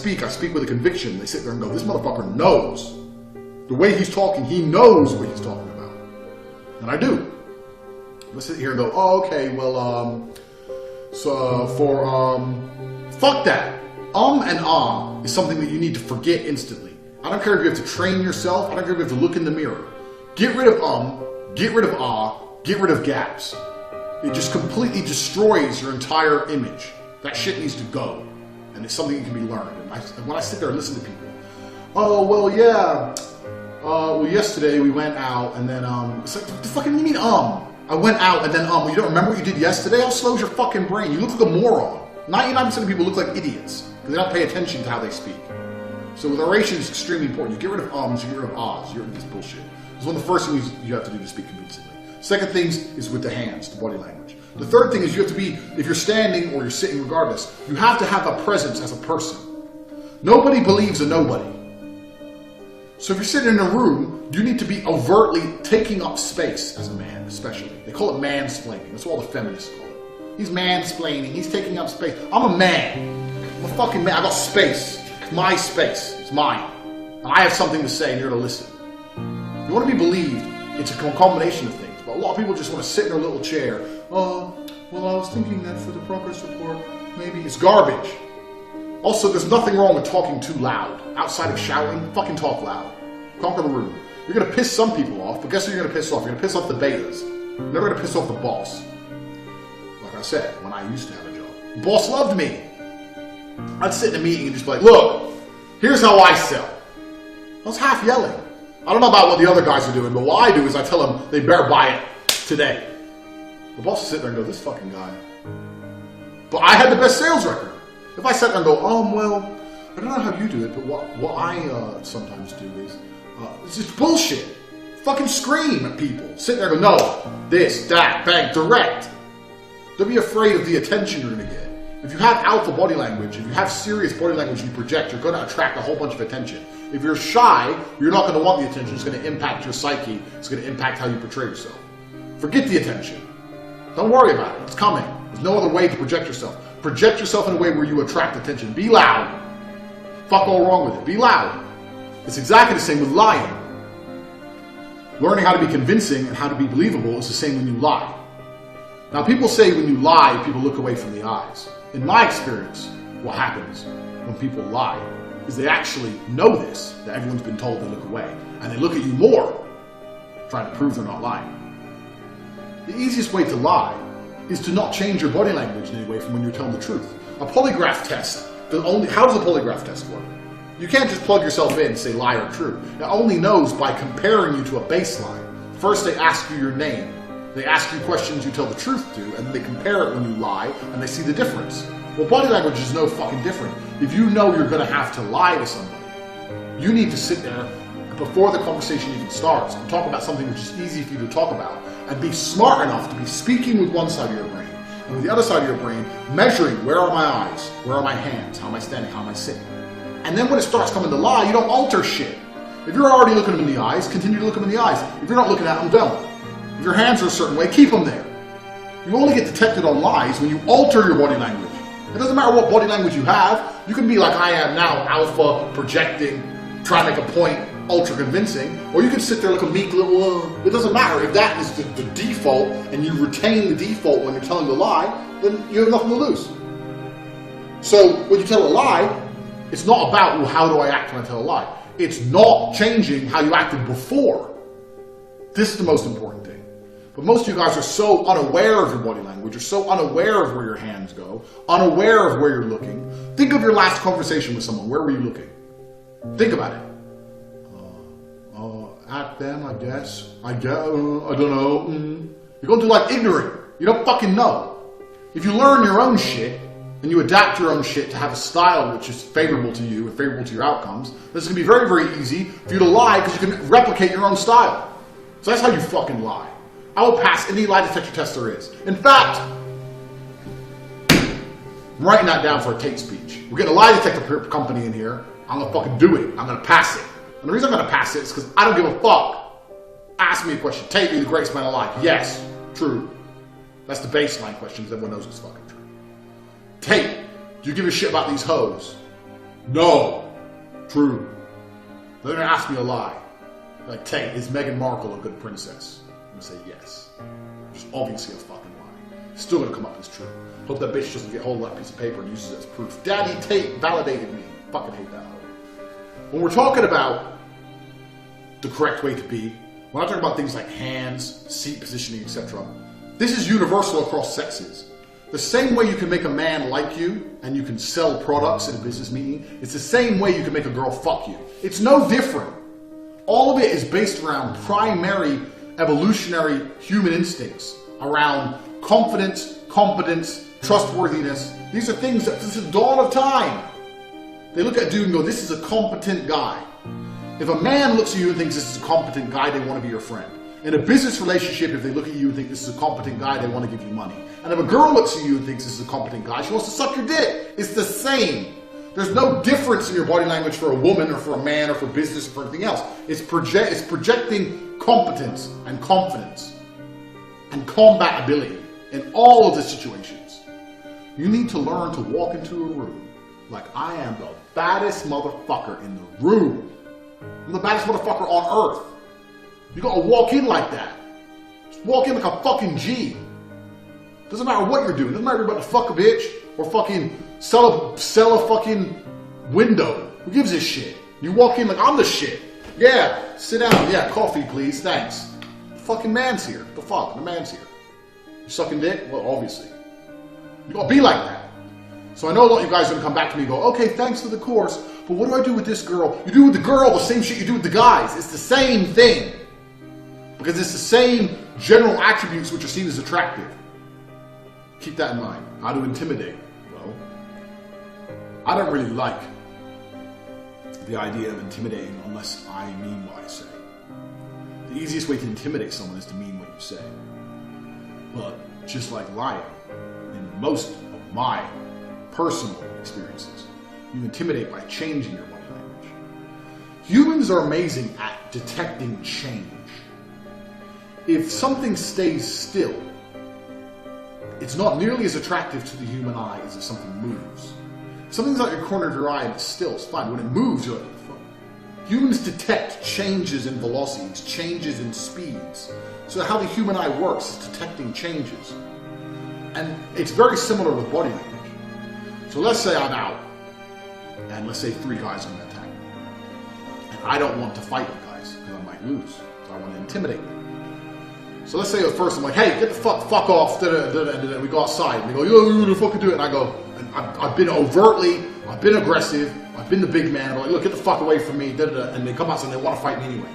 speak with a conviction. They sit there and go, this motherfucker knows. The way he's talking, he knows what he's talking about. And I do. I sit here and go, oh, okay, well, fuck that. And is something that you need to forget instantly. I don't care if you have to train yourself. I don't care if you have to look in the mirror. Get rid of get rid of get rid of gaps. It just completely destroys your entire image. That shit needs to go. And it's something that can be learned. And when I sit there and listen to people, oh, well, yeah. Well, yesterday we went out and then, it's like, what the fuck do you mean, I went out and then, well, you don't remember what you did yesterday? How slow is your fucking brain? You look like a moron. 99% of people look like idiots because they don't pay attention to how they speak. So with oration, it's extremely important. You get rid of you get rid of ahs, you get rid of this bullshit. It's one of the first things you have to do to speak convincingly. Second thing is with the hands, the body language. The third thing is you have to be, if you're standing or you're sitting regardless, you have to have a presence as a person. Nobody believes a nobody. So if you're sitting in a room, you need to be overtly taking up space as a man, especially. They call it mansplaining. That's what all the feminists call it. He's mansplaining. He's taking up space. I'm a man. I'm a fucking man. I got space. It's my space. It's mine. And I have something to say and you're to listen. If you want to be believed, it's a combination of things. But a lot of people just want to sit in their little chair. Well, I was thinking that for the progress report, maybe it's garbage. Also, there's nothing wrong with talking too loud. Outside of shouting, fucking talk loud. Conquer the room. You're going to piss some people off, but guess who you're going to piss off? You're going to piss off the betas. You're never going to piss off the boss. Like I said, when I used to have a job. The boss loved me. I'd sit in a meeting and just be like, look, here's how I sell. I was half yelling. I don't know about what the other guys are doing, but what I do is I tell them they better buy it today. The boss will sit there and go, this fucking guy. But I had the best sales record. If I sit there and go, well, I don't know how you do it, but what I sometimes do is, it's just bullshit. Fucking scream at people. Sit there and go, no, this, that, bang, direct. Don't be afraid of the attention you're going to get. If you have alpha body language, if you have serious body language you project, you're going to attract a whole bunch of attention. If you're shy, you're not going to want the attention. It's going to impact your psyche. It's going to impact how you portray yourself. Forget the attention. Don't worry about it. It's coming. There's no other way to project yourself. Project yourself in a way where you attract attention. Be loud. Fuck all wrong with it. Be loud. It's exactly the same with lying. Learning how to be convincing and how to be believable is the same when you lie. Now, people say when you lie, people look away from the eyes. In my experience, what happens when people lie is they actually know this, that everyone's been told to look away, and they look at you more, trying to prove they're not lying. The easiest way to lie is to not change your body language in any way from when you're telling the truth. A polygraph test, how does a polygraph test work? You can't just plug yourself in and say lie or true. It only knows by comparing you to a baseline. First they ask you your name. They ask you questions you tell the truth to, and then they compare it when you lie, and they see the difference. Well, body language is no fucking different. If you know you're going to have to lie to somebody, you need to sit there before the conversation even starts and talk about something which is easy for you to talk about, and be smart enough to be speaking with one side of your brain, and with the other side of your brain, measuring where are my eyes, where are my hands, how am I standing, how am I sitting. And then when it starts coming to lie, you don't alter shit. If you're already looking them in the eyes, continue to look them in the eyes. If you're not looking at them, don't. If your hands are a certain way, keep them there. You only get detected on lies when you alter your body language. It doesn't matter what body language you have. You can be like I am now, alpha, projecting, trying to make a point, ultra convincing, or you can sit there like a meek little, it doesn't matter. If that is the default and you retain the default when you're telling the lie, then you have nothing to lose. So when you tell a lie, it's not about, well, how do I act when I tell a lie? It's not changing how you acted before. This is the most important thing. But most of you guys are so unaware of your body language, you're so unaware of where your hands go, unaware of where you're looking. Think of your last conversation with someone. Where were you looking? Think about it. At them, I guess. I don't know. You're going to do like ignorant. You don't fucking know. If you learn your own shit, and you adapt your own shit to have a style which is favorable to you and favorable to your outcomes, this is going to be very, very easy for you to lie because you can replicate your own style. So that's how you fucking lie. I will pass any lie detector test there is. In fact, I'm writing that down for a Tate speech. We're getting a lie detector company in here. I'm going to fucking do it. I'm going to pass it. And the reason I'm going to pass it is because I don't give a fuck. Ask me a question. Tate, are you the greatest man alive? Yes. True. That's the baseline question because everyone knows it's fucking true. Tate, do you give a shit about these hoes? No. True. They're going to ask me a lie. Like, Tate, is Meghan Markle a good princess? I'm going to say yes. Which is obviously a fucking lie. Still going to come up as true. Hope that bitch doesn't get hold of that piece of paper and uses it as proof. Daddy Tate validated me. Fucking hate that. When we're talking about the correct way to be, we're not talking about things like hands, seat positioning, etc. This is universal across sexes. The same way you can make a man like you and you can sell products in a business meeting, it's the same way you can make a girl fuck you. It's no different. All of it is based around primary evolutionary human instincts, around confidence, competence, trustworthiness. These are things that, this is the dawn of time. They look at a dude and go, this is a competent guy. If a man looks at you and thinks this is a competent guy, they want to be your friend. In a business relationship, if they look at you and think this is a competent guy, they want to give you money. And if a girl looks at you and thinks this is a competent guy, she wants to suck your dick. It's the same. There's no difference in your body language for a woman or for a man or for business or for anything else. It's projecting competence and confidence and combat ability in all of the situations. You need to learn to walk into a room like I am the baddest motherfucker in the room. I'm the baddest motherfucker on earth. You gotta walk in like that. Just walk in like a fucking G. Doesn't matter what you're doing. Doesn't matter if you're about to fuck a bitch or fucking sell a fucking window. Who gives a shit? You walk in like I'm the shit. Yeah, sit down. Yeah, coffee please. Thanks. The fucking man's here. The fuck? The man's here. You sucking dick? Well, obviously. You gotta be like that. So I know a lot of you guys are gonna come back to me and go, okay, thanks for the course, but what do I do with this girl? You do with the girl the same shit you do with the guys. It's the same thing. Because it's the same general attributes which are seen as attractive. Keep that in mind. How to intimidate? Well, I don't really like the idea of intimidating unless I mean what I say. The easiest way to intimidate someone is to mean what you say. But just like lying, in most of my personal experiences, you intimidate by changing your body language. Humans are amazing at detecting change. If something stays still, it's not nearly as attractive to the human eye as if something moves. If something's out your corner of your eye and it's still, it's fine. When it moves, you're like, what the fuck? Humans detect changes in velocities, changes in speeds. So how the human eye works is detecting changes. And it's very similar with body language. So let's say I'm out, and let's say 3 guys are going to attack me. And I don't want to fight with guys, because I might lose. So I want to intimidate them. So let's say at first I'm like, hey, get the fuck off, and then we go outside, and they go, yo, you're gonna fucking do it, and I go, and I've been overtly, I've been aggressive, I've been the big man, I'm like, look, get the fuck away from me, and they come out and they want to fight me anyway.